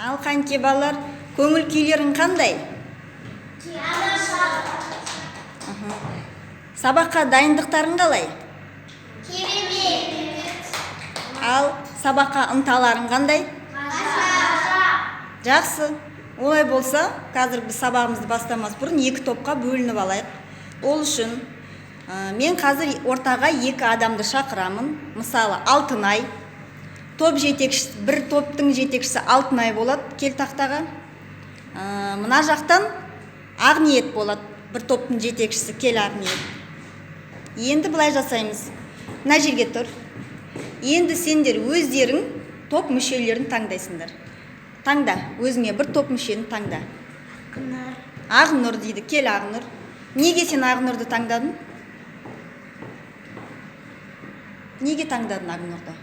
Ал қанке балалар, көңіл күйлерің қандай? Сабаққа дайындықтарың қалай? Керемет. Ал сабаққа ынталарың қандай? Жақсы. Олай болса, қазір біз сабағымызды бастамас бұрын екі топқа бөлініп алайық. Ол үшін мен қазір ортаға екі адамды шақырамын. Мысалы, Алтынай. Топ жетекшісі, бір топтың жетекшісі Алтынай болады, кел тақтаға. Мына жақтан Ақниет болады, бір топтың жетекшісі, кел Ақниет. Енді былай жасаймыз. Мына жерге тұр. Енді сендер өздерің топ мүшелерін таңдайсыңдар. Таңда, өзіңе бір топ мүшені таңда. Ақнұр. Ақнұр дейді, кел Ақнұр. Неге сен Ақнұрды таңдадың? Неге таңдадың Ақнұрды?